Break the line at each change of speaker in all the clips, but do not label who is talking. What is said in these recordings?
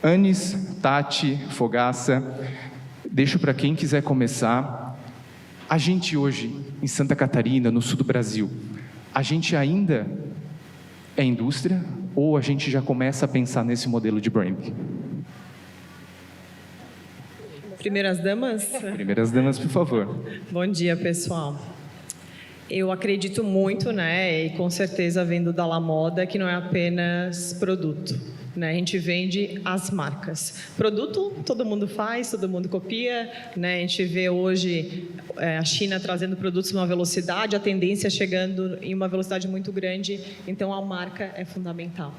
Anis, Tati, Fogaça, deixo para quem quiser começar. A gente hoje, em Santa Catarina, no sul do Brasil, a gente ainda é indústria ou a gente já começa a pensar nesse modelo de branding?
Primeiras damas?
Primeiras damas, por favor.
Bom dia, pessoal. Eu acredito muito, né, e com certeza vendo da La Moda, que não é apenas produto, né? A gente vende as marcas. Produto, todo mundo faz, todo mundo copia, né? A gente vê hoje a China trazendo produtos numa velocidade, a tendência chegando em uma velocidade muito grande, então a marca é fundamental.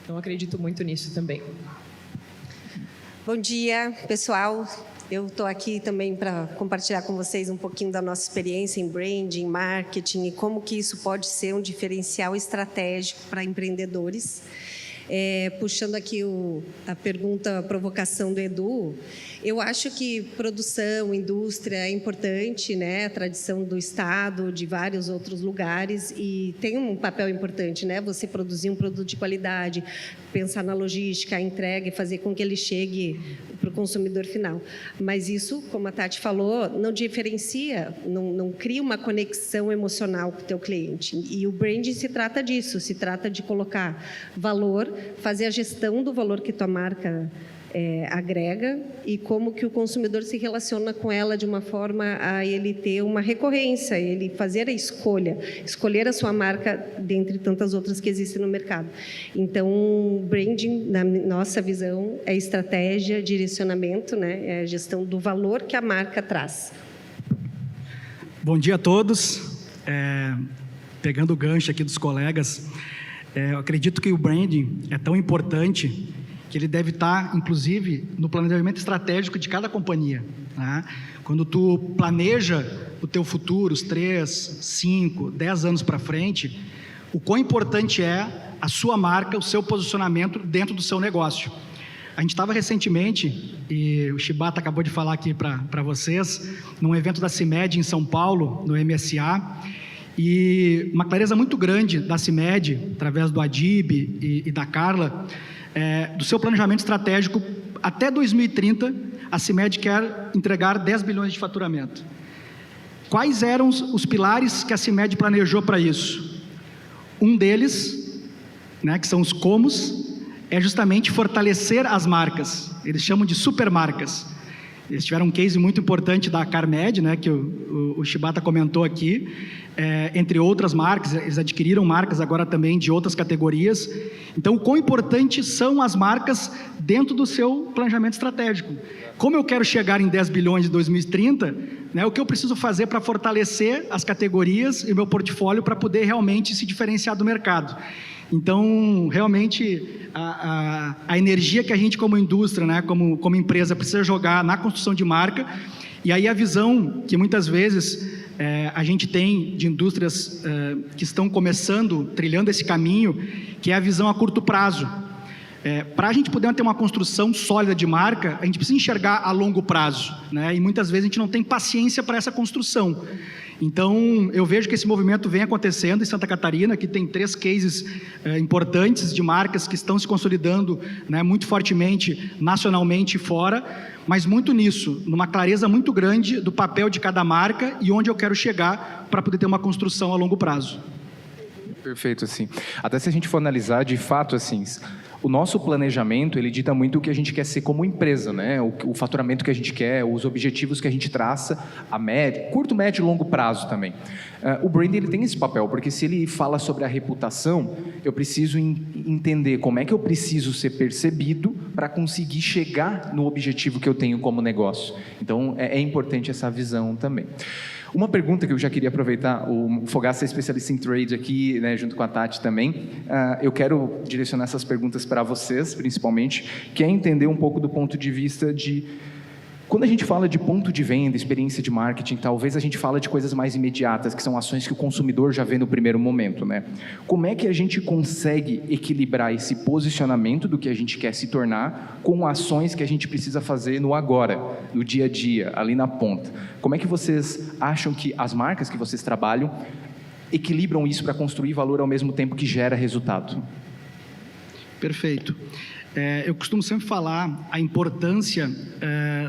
Então, eu acredito muito nisso também.
Bom dia, pessoal. Eu estou aqui também para compartilhar com vocês um pouquinho da nossa experiência em branding, marketing e como que isso pode ser um diferencial estratégico para empreendedores. Puxando aqui a pergunta, a provocação do Edu, eu acho que produção, indústria é importante, né? A tradição do Estado, de vários outros lugares, e tem um papel importante, né? Você produzir um produto de qualidade, pensar na logística, a entrega e fazer com que ele chegue para o consumidor final. Mas isso, como a Tati falou, não diferencia, não cria uma conexão emocional com o teu cliente. E o branding se trata disso, se trata de colocar valor, fazer a gestão do valor que tua marca agrega e como que o consumidor se relaciona com ela de uma forma a ele ter uma recorrência, ele fazer a escolher a sua marca dentre tantas outras que existem no mercado. Então, branding, na nossa visão, é estratégia, direcionamento, né? É a gestão do valor que a marca traz.
Bom dia a todos. Pegando o gancho aqui dos colegas, eu acredito que o branding é tão importante que ele deve estar, inclusive, no planejamento estratégico de cada companhia, né? Quando tu planeja o teu futuro, os 3, 5, 10 anos para frente, o quão importante é a sua marca, o seu posicionamento dentro do seu negócio. A gente estava recentemente, e o Shibata acabou de falar aqui para vocês, num evento da CIMED em São Paulo, no MSA, e uma clareza muito grande da CIMED, através do Adib e da Carla, do seu planejamento estratégico. Até 2030, a CIMED quer entregar 10 bilhões de faturamento. Quais eram os pilares que a CIMED planejou para isso? Um deles, né, que são os comos, é justamente fortalecer as marcas. Eles chamam de supermarcas. Eles tiveram um case muito importante da Carmed, né, que o Shibata comentou aqui, entre outras marcas. Eles adquiriram marcas agora também de outras categorias. Então, o quão importantes são as marcas dentro do seu planejamento estratégico. Como eu quero chegar em 10 bilhões em 2030, né, o que eu preciso fazer para fortalecer as categorias e o meu portfólio para poder realmente se diferenciar do mercado. Então, realmente, a energia que a gente, como indústria, né, como empresa, precisa jogar na construção de marca, e aí a visão que muitas vezes a gente tem de indústrias que estão começando, trilhando esse caminho, que é a visão a curto prazo. Para a gente poder ter uma construção sólida de marca, a gente precisa enxergar a longo prazo, né, e muitas vezes a gente não tem paciência para essa construção. Então, eu vejo que esse movimento vem acontecendo em Santa Catarina, que tem 3 cases importantes de marcas que estão se consolidando, né, muito fortemente, nacionalmente e fora, mas muito nisso, numa clareza muito grande do papel de cada marca e onde eu quero chegar para poder ter uma construção a longo prazo.
Perfeito, assim. Até se a gente for analisar, de fato, assim, o nosso planejamento, ele dita muito o que a gente quer ser como empresa, né? O faturamento que a gente quer, os objetivos que a gente traça, a médio, curto, médio e longo prazo também. O branding, ele tem esse papel, porque se ele fala sobre a reputação, eu preciso entender como é que eu preciso ser percebido para conseguir chegar no objetivo que eu tenho como negócio. Então, é importante essa visão também. Uma pergunta que eu já queria aproveitar, o Fogaça é especialista em trade aqui, né, junto com a Tati também. Eu quero direcionar essas perguntas para vocês, principalmente, que é entender um pouco do ponto de vista de... Quando a gente fala de ponto de venda, experiência de marketing, talvez a gente fala de coisas mais imediatas, que são ações que o consumidor já vê no primeiro momento, né? Como é que a gente consegue equilibrar esse posicionamento do que a gente quer se tornar com ações que a gente precisa fazer no agora, no dia a dia, ali na ponta? Como é que vocês acham que as marcas que vocês trabalham equilibram isso para construir valor ao mesmo tempo que gera resultado?
Perfeito. eu costumo sempre falar a importância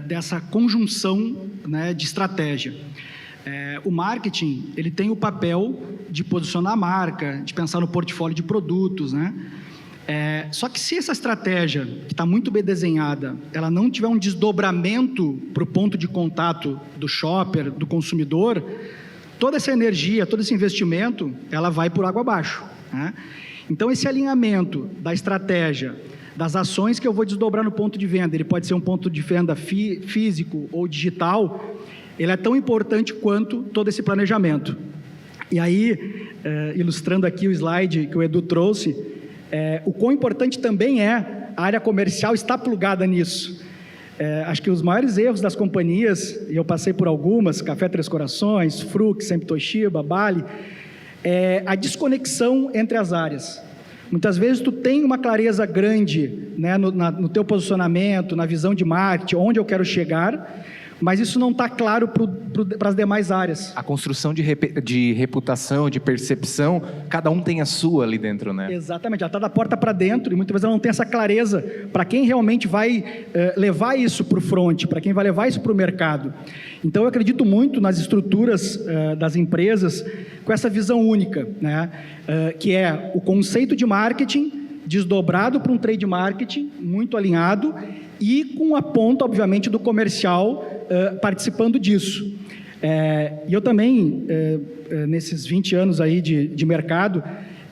dessa conjunção, né, de estratégia. O marketing, ele tem o papel de posicionar a marca, de pensar no portfólio de produtos, né? Só que se essa estratégia, que está muito bem desenhada, ela não tiver um desdobramento para o ponto de contato do shopper, do consumidor, toda essa energia, todo esse investimento, ela vai por água abaixo, né? Então, esse alinhamento da estratégia, das ações que eu vou desdobrar no ponto de venda, ele pode ser um ponto de venda físico ou digital, ele é tão importante quanto todo esse planejamento. E aí, ilustrando aqui o slide que o Edu trouxe, o quão importante também é a área comercial estar plugada nisso. Acho que os maiores erros das companhias, e eu passei por algumas, Café Três Corações, Fruc, Sempre Toshiba, Bali, é a desconexão entre as áreas. Muitas vezes tu tem uma clareza grande, né, no teu posicionamento, na visão de marketing, onde eu quero chegar, mas isso não está claro para as demais áreas.
A construção de reputação, de percepção, cada um tem a sua ali dentro, né?
Exatamente, ela está da porta para dentro e muitas vezes ela não tem essa clareza para quem realmente vai levar isso para o front, para quem vai levar isso para o mercado. Então, eu acredito muito nas estruturas das empresas com essa visão única, né? Que é o conceito de marketing desdobrado para um trade marketing muito alinhado e com a ponta, obviamente, do comercial participando disso. E eu também, nesses 20 anos aí de mercado,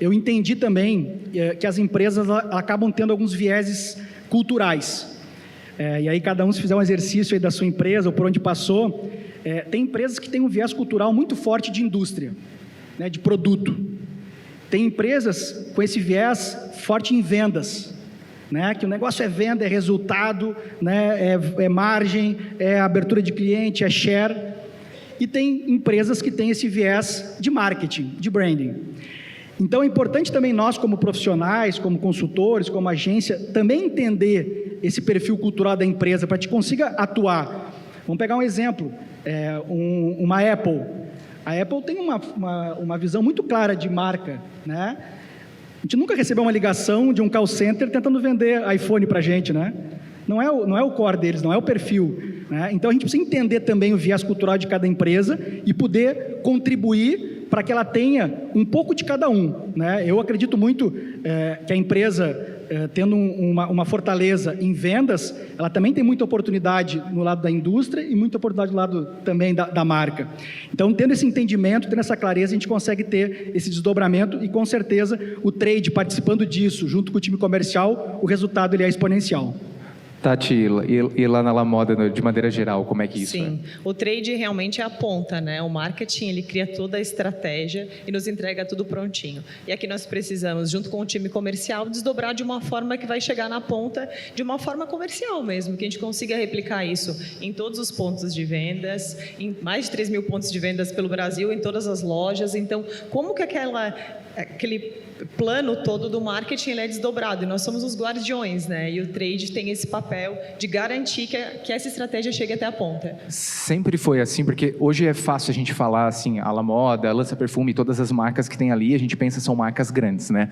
eu entendi também que as empresas acabam tendo alguns vieses culturais. E aí cada um, se fizer um exercício aí da sua empresa ou por onde passou, tem empresas que têm um viés cultural muito forte de indústria, né, de produto. Tem empresas com esse viés forte em vendas, né, que o negócio é venda, é resultado, né, é margem, é abertura de cliente, é share. E tem empresas que têm esse viés de marketing, de branding. Então, é importante também nós, como profissionais, como consultores, como agência, também entender esse perfil cultural da empresa para que a gente consiga atuar. Vamos pegar um exemplo, uma Apple. A Apple tem uma visão muito clara de marca, né? A gente nunca recebeu uma ligação de um call center tentando vender iPhone para a gente, né? Não é o core deles, não é o perfil, né? Então, a gente precisa entender também o viés cultural de cada empresa e poder contribuir para que ela tenha um pouco de cada um, né? Eu acredito muito que a empresa, tendo uma fortaleza em vendas, ela também tem muita oportunidade no lado da indústria e muita oportunidade no lado também da marca. Então, tendo esse entendimento, tendo essa clareza, a gente consegue ter esse desdobramento e, com certeza, o trade participando disso, junto com o time comercial, o resultado ele é exponencial.
Tati, e lá na La Moda, de maneira geral, como é que isso
Sim, o trade realmente é a ponta, né? O marketing, ele cria toda a estratégia e nos entrega tudo prontinho. E aqui nós precisamos, junto com o time comercial, desdobrar de uma forma que vai chegar na ponta, de uma forma comercial mesmo, que a gente consiga replicar isso em todos os pontos de vendas, em mais de 3 mil pontos de vendas pelo Brasil, em todas as lojas. Então, como que aquele plano todo do marketing ele é desdobrado, e nós somos os guardiões, né? E o trade tem esse papel de garantir que essa estratégia chegue até a ponta.
Sempre foi assim, porque hoje é fácil a gente falar assim, a La Moda, a Lança Perfume, todas as marcas que tem ali, a gente pensa são marcas grandes, né?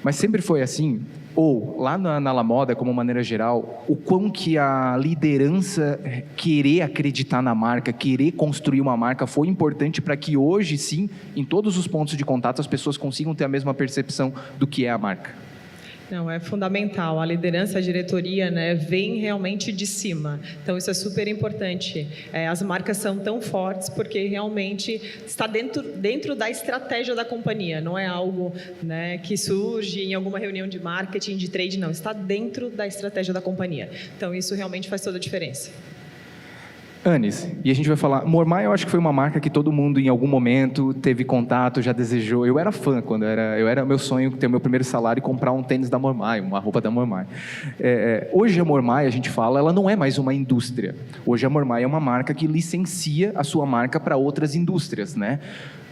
Mas sempre foi assim, ou lá na La Moda, como maneira geral, o quão que a liderança querer acreditar na marca, querer construir uma marca foi importante para que hoje, sim, em todos os pontos de contato, as pessoas consigam ter a mesma percepção do que é a marca.
Não, é fundamental. A liderança, a diretoria, né, vem realmente de cima. Então, isso é super importante. As marcas são tão fortes porque realmente está dentro da estratégia da companhia. Não é algo, né, que surge em alguma reunião de marketing, de trade, não. Está dentro da estratégia da companhia. Então, isso realmente faz toda a diferença.
Anis, e a gente vai falar, Mormaii eu acho que foi uma marca que todo mundo em algum momento teve contato, já desejou. Eu era fã quando era meu sonho ter o meu primeiro salário e comprar um tênis da Mormaii, uma roupa da Mormaii. Hoje a Mormaii, a gente fala, ela não é mais uma indústria. Hoje a Mormaii é uma marca que licencia a sua marca para outras indústrias, né?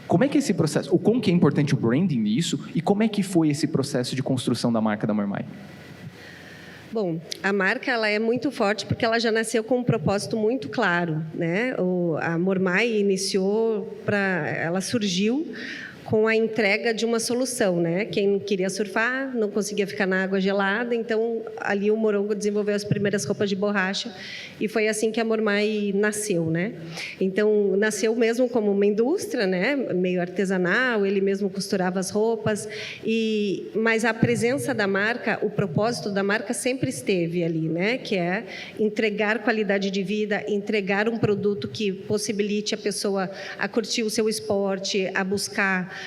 Como é que é esse processo, como que é importante o branding nisso e como é que foi esse processo de construção da marca da Mormaii?
Bom, a marca ela é muito forte porque ela já nasceu com um propósito muito claro, né? A Mormaii ela surgiu com a entrega de uma solução, né? Quem queria surfar não conseguia ficar na água gelada, então ali o Morongo desenvolveu as primeiras roupas de borracha e foi assim que a Mormai nasceu, né? Então nasceu mesmo como uma indústria, né? Meio artesanal, ele mesmo costurava as roupas mas a presença da marca, o propósito da marca sempre esteve ali, né? Que é entregar qualidade de vida, entregar um produto que possibilite a pessoa a curtir o seu esporte, a buscar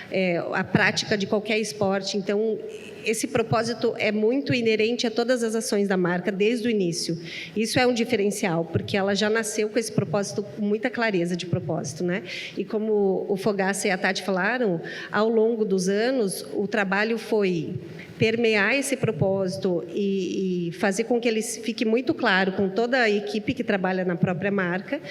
a prática de qualquer esporte. Então, esse propósito é muito inerente a todas as ações da marca desde o início. Isso é um diferencial, porque ela já nasceu com esse propósito, com muita clareza de propósito, né? E como o Fogaça e a Tati falaram, ao longo dos anos, o trabalho foi permear esse propósito e fazer com que ele fique muito claro com toda a equipe que trabalha na própria marca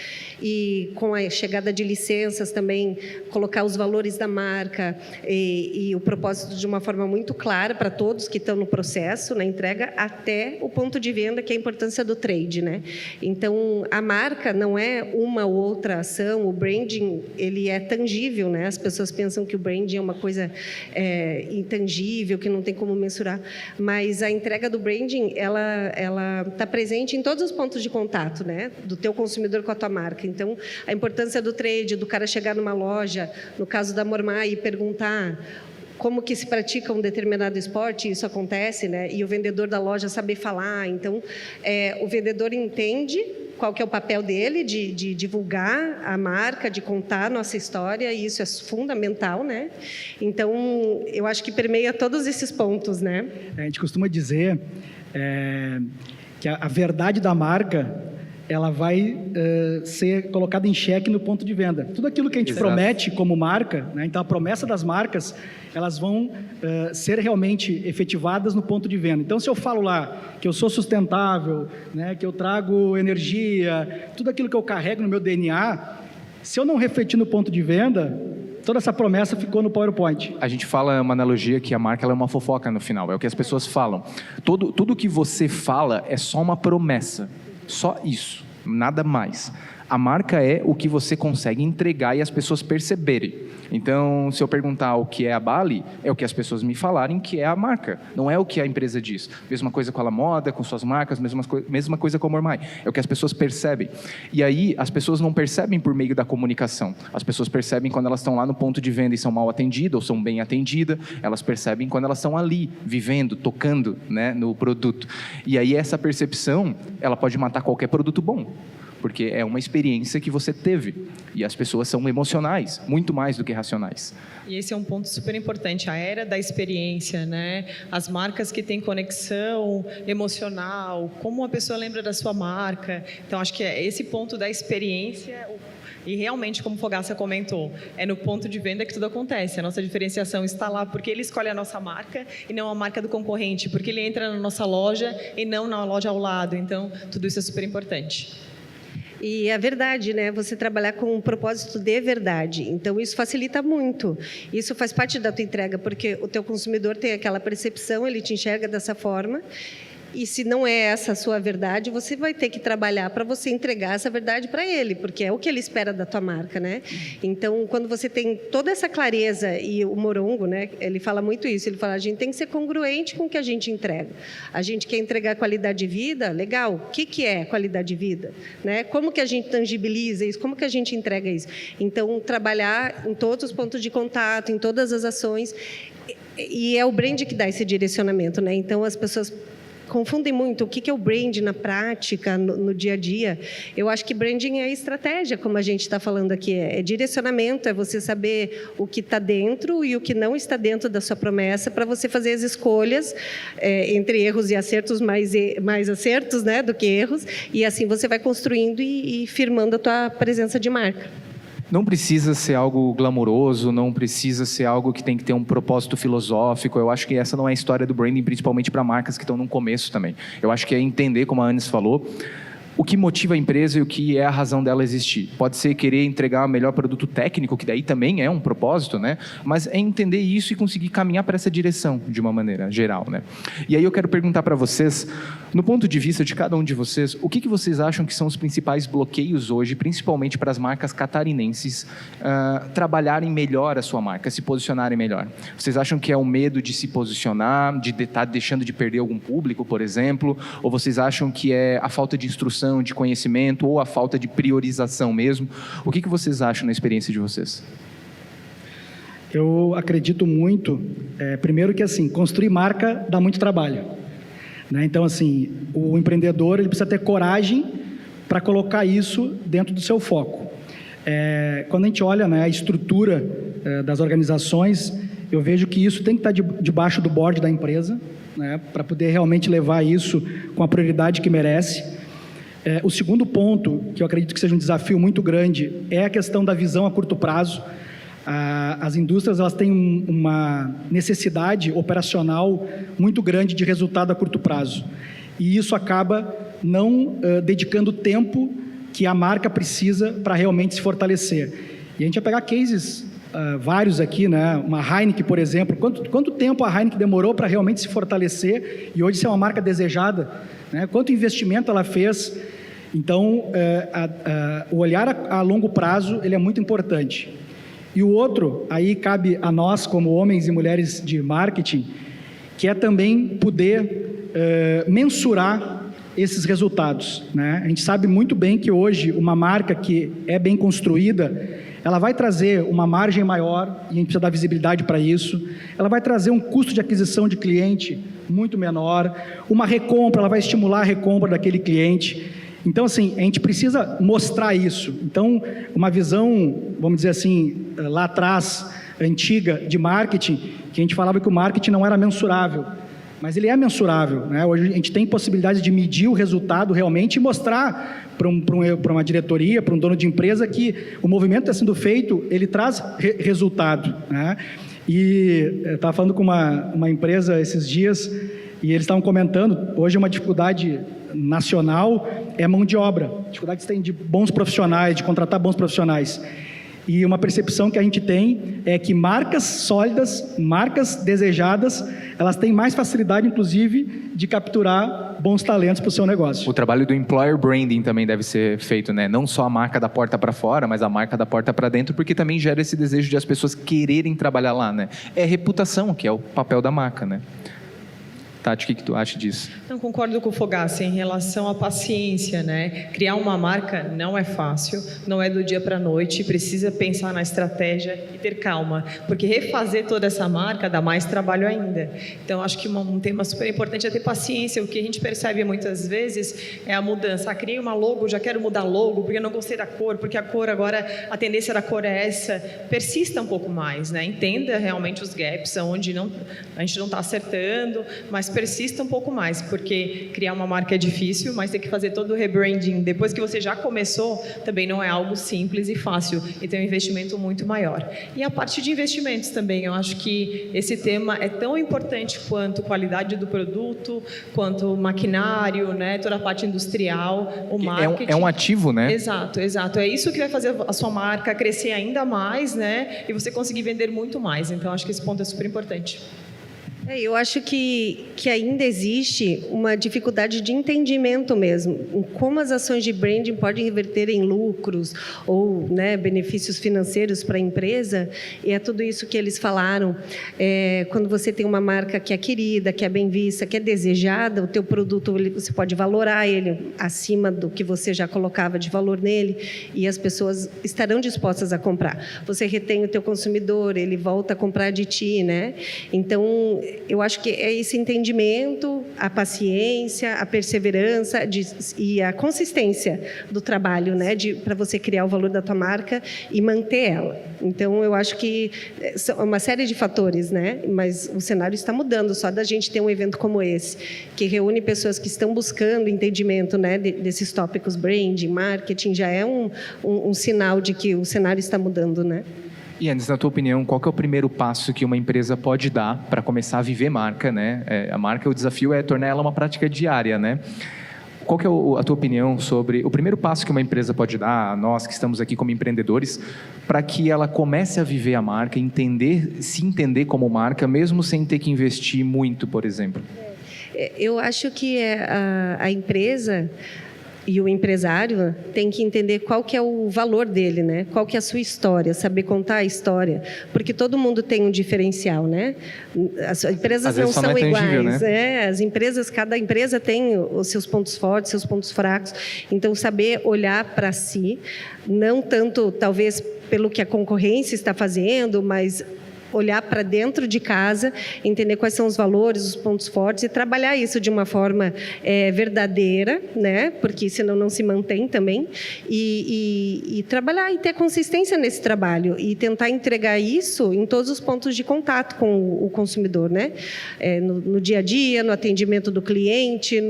e com a chegada de licenças também colocar os valores da marca e o propósito de uma forma muito clara para todos que estão no processo, na entrega, até o ponto de venda, que é a importância do trade, né? Então, a marca não é uma ou outra ação, o branding, ele é tangível, né? As pessoas pensam que o branding é uma coisa intangível, que não tem como mensurar, mas a entrega do branding, ela está presente em todos os pontos de contato, né, do teu consumidor com a tua marca. Então, a importância do trade, do cara chegar numa loja, no caso da Mormai, e perguntar como que se pratica um determinado esporte, isso acontece, né, e o vendedor da loja saber falar. Então, o vendedor entende qual que é o papel dele de divulgar a marca, de contar a nossa história, e isso é fundamental, né? Então, eu acho que permeia todos esses pontos, né?
A gente costuma dizer que a verdade da marca, ela vai ser colocada em xeque no ponto de venda. Tudo aquilo que a gente promete como marca, né? Então a promessa das marcas, elas vão ser realmente efetivadas no ponto de venda. Então, se eu falo lá que eu sou sustentável, né, que eu trago energia, tudo aquilo que eu carrego no meu DNA, se eu não refletir no ponto de venda, toda essa promessa ficou no PowerPoint.
A gente fala uma analogia que a marca ela é uma fofoca no final, é o que as pessoas falam. Tudo que você fala é só uma promessa, só isso, nada mais. A marca é o que você consegue entregar e as pessoas perceberem. Então, se eu perguntar o que é a Bali, é o que as pessoas me falarem que é a marca, não é o que a empresa diz. Mesma coisa com a La Moda, com suas marcas, mesma coisa com a Mormai, é o que as pessoas percebem. E aí, as pessoas não percebem por meio da comunicação, as pessoas percebem quando elas estão lá no ponto de venda e são mal atendidas ou são bem atendidas, elas percebem quando elas estão ali, vivendo, tocando, né, no produto. E aí, essa percepção, ela pode matar qualquer produto bom, porque é uma experiência que você teve. E as pessoas são emocionais, muito mais do que racionais.
E esse é um ponto super importante, a era da experiência, né? As marcas que têm conexão emocional, como a pessoa lembra da sua marca. Então, acho que é esse ponto da experiência. E realmente, como o Fogaça comentou, é no ponto de venda que tudo acontece. A nossa diferenciação está lá porque ele escolhe a nossa marca e não a marca do concorrente, porque ele entra na nossa loja e não na loja ao lado. Então, tudo isso é super importante.
E é verdade, né? Você trabalhar com um propósito de verdade. Então, isso facilita muito. Isso faz parte da tua entrega, porque o teu consumidor tem aquela percepção, ele te enxerga dessa forma. E se não é essa a sua verdade, você vai ter que trabalhar para você entregar essa verdade para ele, porque é o que ele espera da tua marca, né? Então, quando você tem toda essa clareza, e o Morongo, né, ele fala muito isso, ele fala, a gente tem que ser congruente com o que a gente entrega. A gente quer entregar qualidade de vida, legal, o que é qualidade de vida? Né? Como que a gente tangibiliza isso? Como que a gente entrega isso? Então, trabalhar em todos os pontos de contato, em todas as ações, e é o brand que dá esse direcionamento, né? Então, as pessoas confundem muito o que é o brand na prática, no dia a dia. Eu acho que branding é estratégia, como a gente está falando aqui, é direcionamento, é você saber o que está dentro e o que não está dentro da sua promessa, para você fazer as escolhas entre erros e acertos, mais acertos, né, do que erros, e assim você vai construindo e firmando a tua presença de marca.
Não precisa ser algo glamouroso, não precisa ser algo que tem que ter um propósito filosófico. Eu acho que essa não é a história do branding, principalmente para marcas que estão no começo também. Eu acho que é entender, como a Anis falou, o que motiva a empresa e o que é a razão dela existir. Pode ser querer entregar o melhor produto técnico, que daí também é um propósito, né? Mas é entender isso e conseguir caminhar para essa direção de uma maneira geral, né? E aí eu quero perguntar para vocês, no ponto de vista de cada um de vocês, o que vocês acham que são os principais bloqueios hoje, principalmente para as marcas catarinenses, trabalharem melhor a sua marca, se posicionarem melhor? Vocês acham que é o medo de se posicionar, de estar deixando de perder algum público, por exemplo? Ou vocês acham que é a falta de instrução, de conhecimento ou a falta de priorização mesmo? O que vocês acham na experiência de vocês?
Eu acredito muito, primeiro que assim, construir marca dá muito trabalho, né? Então assim, o empreendedor ele precisa ter coragem para colocar isso dentro do seu foco. Quando a gente olha, né, a estrutura das organizações, eu vejo que isso tem que estar debaixo do board da empresa, né, para poder realmente levar isso com a prioridade que merece. O segundo ponto, que eu acredito que seja um desafio muito grande, é a questão da visão a curto prazo. As indústrias elas têm uma necessidade operacional muito grande de resultado a curto prazo. E isso acaba não dedicando o tempo que a marca precisa para realmente se fortalecer. E a gente vai pegar cases vários aqui, né? Uma Heineken, por exemplo. Quanto tempo a Heineken demorou para realmente se fortalecer e hoje ser uma marca desejada, né? Quanto investimento ela fez? Então, o olhar a longo prazo ele é muito importante. E o outro, aí cabe a nós, como homens e mulheres de marketing, que é também poder mensurar esses resultados, né? A gente sabe muito bem que hoje uma marca que é bem construída, ela vai trazer uma margem maior, e a gente precisa dar visibilidade para isso, ela vai trazer um custo de aquisição de cliente muito menor, uma recompra, ela vai estimular a recompra daquele cliente. Então, assim, a gente precisa mostrar isso. Então, uma visão, vamos dizer assim, lá atrás, antiga, de marketing, que a gente falava que o marketing não era mensurável, mas ele é mensurável, né? Hoje a gente tem possibilidade de medir o resultado realmente e mostrar para uma diretoria, para um dono de empresa, que o movimento está sendo feito, ele traz resultado, né? E eu estava falando com uma empresa esses dias, e eles estavam comentando, hoje uma dificuldade nacional é mão de obra, dificuldade que tem de bons profissionais, de contratar bons profissionais. E uma percepção que a gente tem é que marcas sólidas, marcas desejadas, elas têm mais facilidade, inclusive, de capturar bons talentos para o seu negócio.
O trabalho do employer branding também deve ser feito, né? Não só a marca da porta para fora, mas a marca da porta para dentro, porque também gera esse desejo de as pessoas quererem trabalhar lá, né? É reputação, que é o papel da marca, né? Tati, o que tu acha disso?
Não, concordo com o Fogassi em relação à paciência, né? Criar uma marca não é fácil, não é do dia para a noite, precisa pensar na estratégia e ter calma, porque refazer toda essa marca dá mais trabalho ainda. Então, acho que um tema super importante é ter paciência. O que a gente percebe muitas vezes é a mudança. Criei uma logo, já quero mudar logo, porque eu não gostei da cor, porque a cor agora, a tendência da cor é essa. Persista um pouco mais, né? Entenda realmente os gaps, onde a gente não está acertando, mas persista um pouco mais, porque criar uma marca é difícil, mas ter que fazer todo o rebranding depois que você já começou, também não é algo simples e fácil, e tem um investimento muito maior. E a parte de investimentos também, eu acho que esse tema é tão importante quanto qualidade do produto, quanto maquinário, né, toda a parte industrial, o marketing.
É um ativo, né?
Exato, exato. É isso que vai fazer a sua marca crescer ainda mais, né, e você conseguir vender muito mais. Então, acho que esse ponto é super importante.
Eu acho que ainda existe uma dificuldade de entendimento mesmo, em como as ações de branding podem reverter em lucros ou, né, benefícios financeiros para a empresa, e é tudo isso que eles falaram. Quando você tem uma marca que é querida, que é bem vista, que é desejada, o teu produto, você pode valorar ele acima do que você já colocava de valor nele, e as pessoas estarão dispostas a comprar. Você retém o teu consumidor, ele volta a comprar de ti, né? Então, eu acho que é esse entendimento, a paciência, a perseverança e a consistência do trabalho, né, para você criar o valor da tua marca e manter ela. Então, eu acho que são uma série de fatores, né, mas o cenário está mudando só da gente ter um evento como esse, que reúne pessoas que estão buscando entendimento, né, desses tópicos branding, marketing, já é um sinal de que o cenário está mudando, né?
E Anderson, na tua opinião, qual que é o primeiro passo que uma empresa pode dar para começar a viver marca, né? A marca, o desafio é tornar ela uma prática diária, né? qual que é a tua opinião sobre o primeiro passo que uma empresa pode dar, nós que estamos aqui como empreendedores, para que ela comece a viver a marca, se entender como marca, mesmo sem ter que investir muito, por exemplo?
Eu acho que a empresa e o empresário tem que entender qual que é o valor dele, né? Qual que é a sua história, saber contar a história, porque todo mundo tem um diferencial, né? As empresas não são iguais, né? As empresas, cada empresa tem os seus pontos fortes, seus pontos fracos. Então, saber olhar para si, não tanto talvez pelo que a concorrência está fazendo, mas olhar para dentro de casa, entender quais são os valores, os pontos fortes e trabalhar isso de uma forma verdadeira, né? Porque senão não se mantém também, e trabalhar e ter consistência nesse trabalho e tentar entregar isso em todos os pontos de contato com o consumidor, né? No dia a dia, no atendimento do cliente,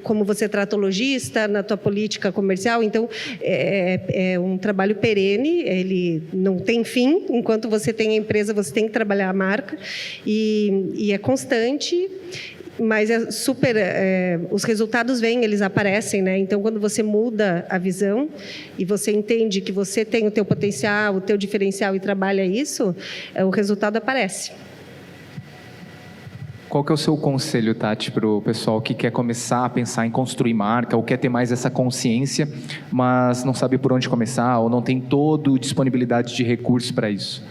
como você trata o lojista, na tua política comercial. Então, é um trabalho perene, ele não tem fim. Enquanto você tem a empresa, você tem que trabalhar a marca e é constante, mas é super. Os resultados vêm, eles aparecem, né? Então, quando você muda a visão e você entende que você tem o teu potencial, o teu diferencial e trabalha isso, o resultado aparece.
Qual que é o seu conselho, Tati, para o pessoal que quer começar a pensar em construir marca ou quer ter mais essa consciência, mas não sabe por onde começar ou não tem toda a disponibilidade de recursos para isso?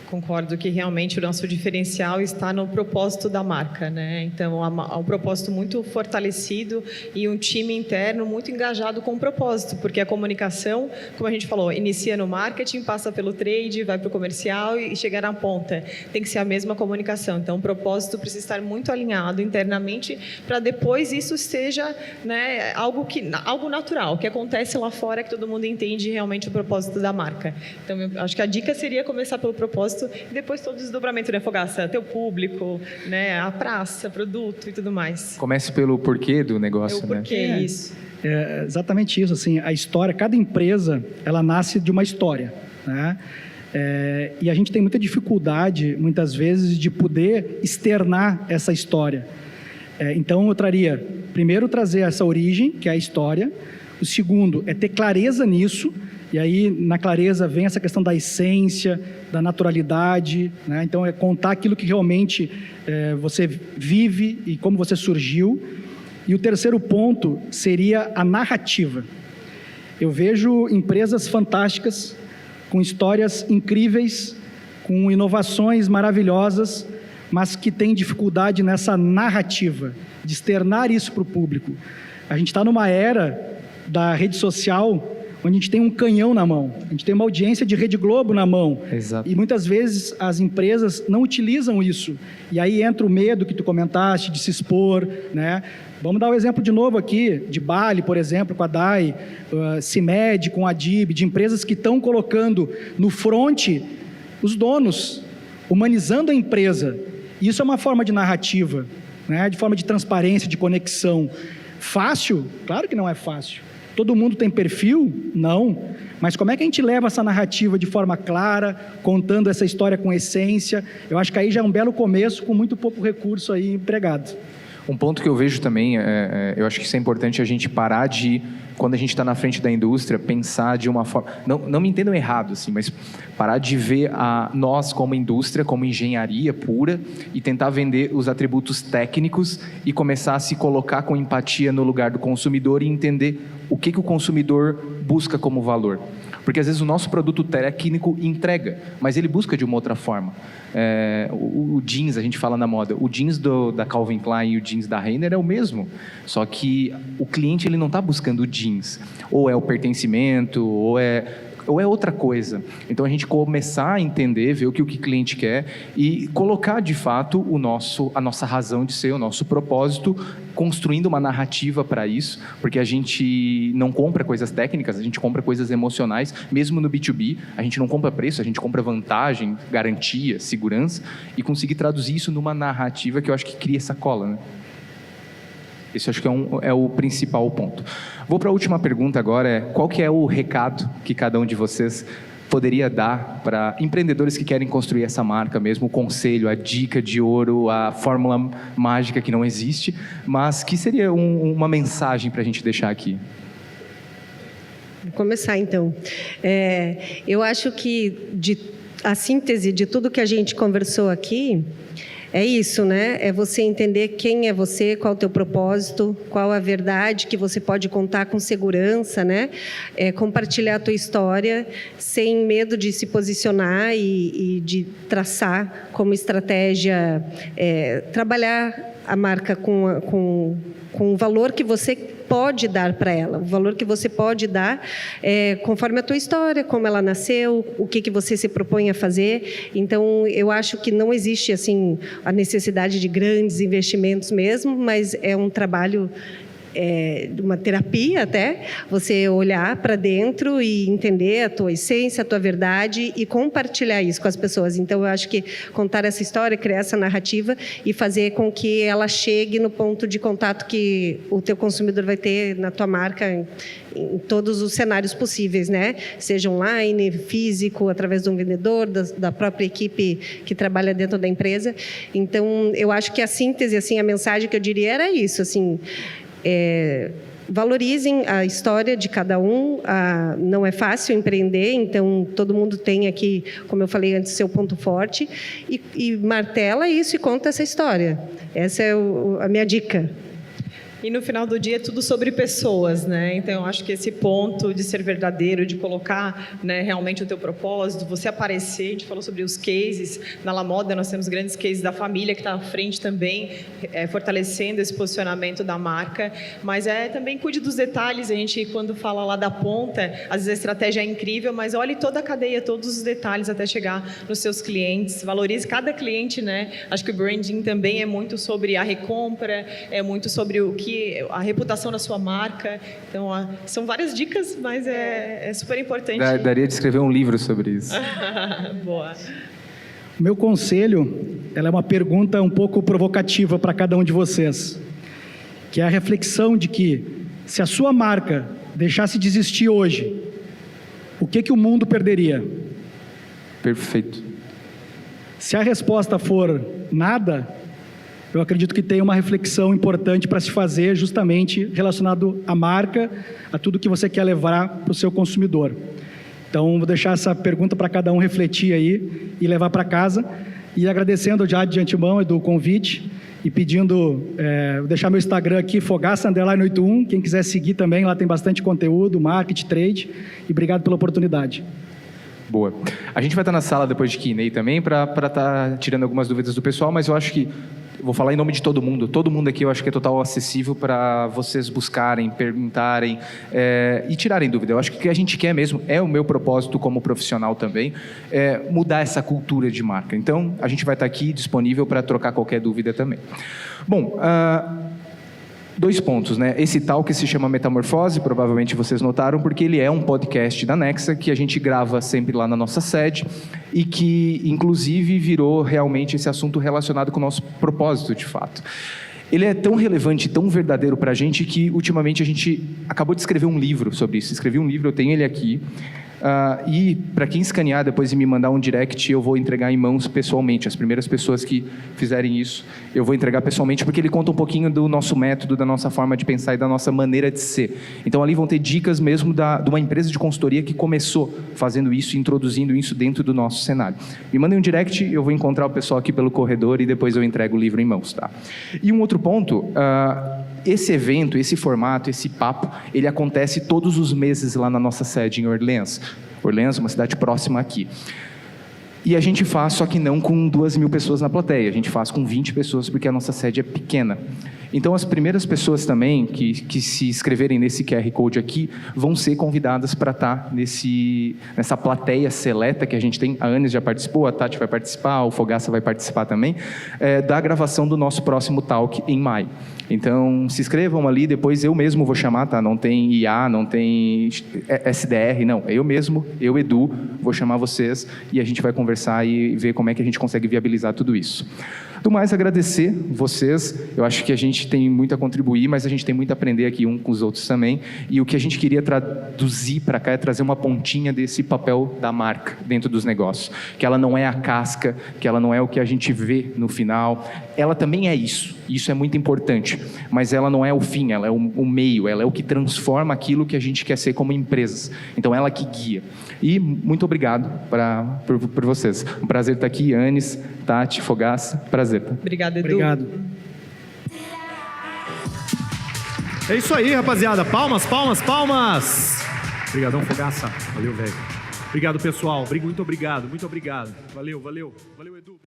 Concordo que realmente o nosso diferencial está no propósito da marca, né? Então, há um propósito muito fortalecido e um time interno muito engajado com o propósito, porque a comunicação, como a gente falou, inicia no marketing, passa pelo trade, vai para o comercial e chega na ponta. Tem que ser a mesma comunicação. Então, o propósito precisa estar muito alinhado internamente para depois isso seja, né, algo natural, que acontece lá fora, que todo mundo entende realmente o propósito da marca. Então, eu acho que a dica seria começar pelo propósito e depois todo o desdobramento, né, Fogaça? Teu público, né, a praça, produto e tudo mais.
Comece pelo porquê do negócio,
o porquê,
né?
isso.
É exatamente isso, assim, a história, cada empresa, ela nasce de uma história, né? E a gente tem muita dificuldade, muitas vezes, de poder externar essa história. Então, eu primeiro, trazer essa origem, que é a história. O segundo é ter clareza nisso. E aí, na clareza, vem essa questão da essência, da naturalidade, né? Então, é contar aquilo que realmente você vive e como você surgiu. E o terceiro ponto seria a narrativa. Eu vejo empresas fantásticas, com histórias incríveis, com inovações maravilhosas, mas que têm dificuldade nessa narrativa, de externar isso para o público. A gente está numa era da rede social, onde a gente tem um canhão na mão, a gente tem uma audiência de Rede Globo na mão.
Exato.
E muitas vezes as empresas não utilizam isso. E aí entra o medo que tu comentaste de se expor, né? Vamos dar o exemplo de novo aqui, de Bali, por exemplo, com a DAI, CIMED, com a DIB, de empresas que estão colocando no front os donos, humanizando a empresa. E isso é uma forma de narrativa, né? De forma de transparência, de conexão. Fácil? Claro que não é fácil. Todo mundo tem perfil? Não. Mas como é que a gente leva essa narrativa de forma clara, contando essa história com essência? Eu acho que aí já é um belo começo, com muito pouco recurso aí empregado.
Um ponto que eu vejo também, eu acho que isso é importante a gente parar de, quando a gente está na frente da indústria, pensar de uma forma... Não me entendam errado, assim, mas parar de ver nós como indústria, como engenharia pura, e tentar vender os atributos técnicos e começar a se colocar com empatia no lugar do consumidor e entender o que o consumidor busca como valor. Porque, às vezes, o nosso produto técnico entrega, mas ele busca de uma outra forma. O jeans, a gente fala na moda, o jeans da Calvin Klein e o jeans da Renner é o mesmo, só que o cliente ele não está buscando o jeans, ou é o pertencimento, ou é outra coisa. Então, a gente começar a entender, ver o que o cliente quer e colocar, de fato, a nossa razão de ser, o nosso propósito, construindo uma narrativa para isso, porque a gente não compra coisas técnicas, a gente compra coisas emocionais, mesmo no B2B, a gente não compra preço, a gente compra vantagem, garantia, segurança, e conseguir traduzir isso numa narrativa que eu acho que cria essa cola, né? Esse acho que é o principal ponto. Vou para a última pergunta agora, qual que é o recado que cada um de vocês poderia dar para empreendedores que querem construir essa marca mesmo, o conselho, a dica de ouro, a fórmula mágica que não existe, mas que seria uma mensagem para a gente deixar aqui?
Vou começar, então. Eu acho que a síntese de tudo que a gente conversou aqui é isso, né? É você entender quem é você, qual é o teu propósito, qual a verdade que você pode contar com segurança, né? Compartilhar a tua história sem medo de se posicionar e de traçar como estratégia, trabalhar a marca com o valor que você pode dar para ela, o valor que você pode dar conforme a tua história, como ela nasceu, o que você se propõe a fazer. Então, eu acho que não existe assim a necessidade de grandes investimentos mesmo, mas é um trabalho uma terapia até, você olhar para dentro e entender a tua essência, a tua verdade e compartilhar isso com as pessoas. Então, eu acho que contar essa história, criar essa narrativa e fazer com que ela chegue no ponto de contato que o teu consumidor vai ter na tua marca em todos os cenários possíveis, né? Seja online, físico, através de um vendedor, da própria equipe que trabalha dentro da empresa. Então, eu acho que a síntese, assim, a mensagem que eu diria era isso, assim, valorizem a história de cada um. Não é fácil empreender, então todo mundo tem aqui, como eu falei antes, seu ponto forte e martela isso e conta essa história. Essa é a minha dica.
E no final do dia é tudo sobre pessoas, né? Então, eu acho que esse ponto de ser verdadeiro, de colocar, né, realmente o teu propósito, você aparecer, a gente falou sobre os cases, na La Moda nós temos grandes cases da família que está à frente também, fortalecendo esse posicionamento da marca, mas também cuide dos detalhes. A gente, quando fala lá da ponta, às vezes a estratégia é incrível, mas olhe toda a cadeia, todos os detalhes até chegar nos seus clientes, valorize cada cliente, né? Acho que o branding também é muito sobre a recompra, é muito sobre a reputação da sua marca. Então, são várias dicas, mas é super importante.
Daria de escrever um livro sobre isso.
Boa.
O meu conselho, ela é uma pergunta um pouco provocativa para cada um de vocês, que é a reflexão de que, se a sua marca deixasse de existir hoje, o que o mundo perderia?
Perfeito.
Se a resposta for nada, eu acredito que tem uma reflexão importante para se fazer, justamente relacionado à marca, a tudo que você quer levar para o seu consumidor. Então, vou deixar essa pergunta para cada um refletir aí e levar para casa. E agradecendo já de antemão do convite e pedindo, vou deixar meu Instagram aqui, Fogaça_81, quem quiser seguir também, lá tem bastante conteúdo, marketing, trade, e obrigado pela oportunidade.
Boa. A gente vai estar na sala depois de Q&A também para estar tirando algumas dúvidas do pessoal, mas eu acho que vou falar em nome de todo mundo aqui eu acho que é total acessível para vocês buscarem, perguntarem e tirarem dúvida. Eu acho que o que a gente quer mesmo, é o meu propósito como profissional também, mudar essa cultura de marca. Então, a gente vai estar aqui disponível para trocar qualquer dúvida também. Bom, 2 pontos, né? Esse talk se chama Metamorfose, provavelmente vocês notaram, porque ele é um podcast da Nexa, que a gente grava sempre lá na nossa sede, e que, inclusive, virou realmente esse assunto relacionado com o nosso propósito, de fato. Ele é tão relevante, tão verdadeiro para a gente, que, ultimamente, a gente acabou de escrever um livro sobre isso. Escrevi um livro, eu tenho ele aqui. E para quem escanear depois e me mandar um direct, eu vou entregar em mãos pessoalmente. As primeiras pessoas que fizerem isso, eu vou entregar pessoalmente, porque ele conta um pouquinho do nosso método, da nossa forma de pensar e da nossa maneira de ser. Então, ali vão ter dicas mesmo de uma empresa de consultoria que começou fazendo isso, introduzindo isso dentro do nosso cenário. Me mandem um direct, eu vou encontrar o pessoal aqui pelo corredor e depois eu entrego o livro em mãos, tá? E um outro ponto, esse evento, esse formato, esse papo, ele acontece todos os meses lá na nossa sede em Orleans. Orleans, uma cidade próxima aqui. E a gente faz, só que não com 2.000 pessoas na plateia, a gente faz com 20 pessoas, porque a nossa sede é pequena. Então, as primeiras pessoas também que se inscreverem nesse QR Code aqui, vão ser convidadas para estar nessa plateia seleta que a gente tem. A Anis já participou, a Tati vai participar, o Fogaça vai participar também, da gravação do nosso próximo talk em maio. Então, se inscrevam ali, depois eu mesmo vou chamar, tá? Não tem IA, não tem SDR, não. É eu mesmo, eu, Edu, vou chamar vocês e a gente vai conversar e ver como é que a gente consegue viabilizar tudo isso. Do mais, agradecer vocês. Eu acho que a gente tem muito a contribuir, mas a gente tem muito a aprender aqui um com os outros também. E o que a gente queria traduzir para cá é trazer uma pontinha desse papel da marca dentro dos negócios. Que ela não é a casca, que ela não é o que a gente vê no final. Ela também é isso. Isso é muito importante. Mas ela não é o fim, ela é o meio, ela é o que transforma aquilo que a gente quer ser como empresas. Então, ela que guia. E muito obrigado por vocês. Um prazer estar aqui, Anis, Tati, Fogaça. Prazer.
Obrigada, Edu.
Obrigado.
É isso aí, rapaziada. Palmas, palmas, palmas. Obrigadão, Fogaça. Valeu, velho. Obrigado, pessoal. Muito obrigado, muito obrigado. Valeu, valeu. Valeu, Edu.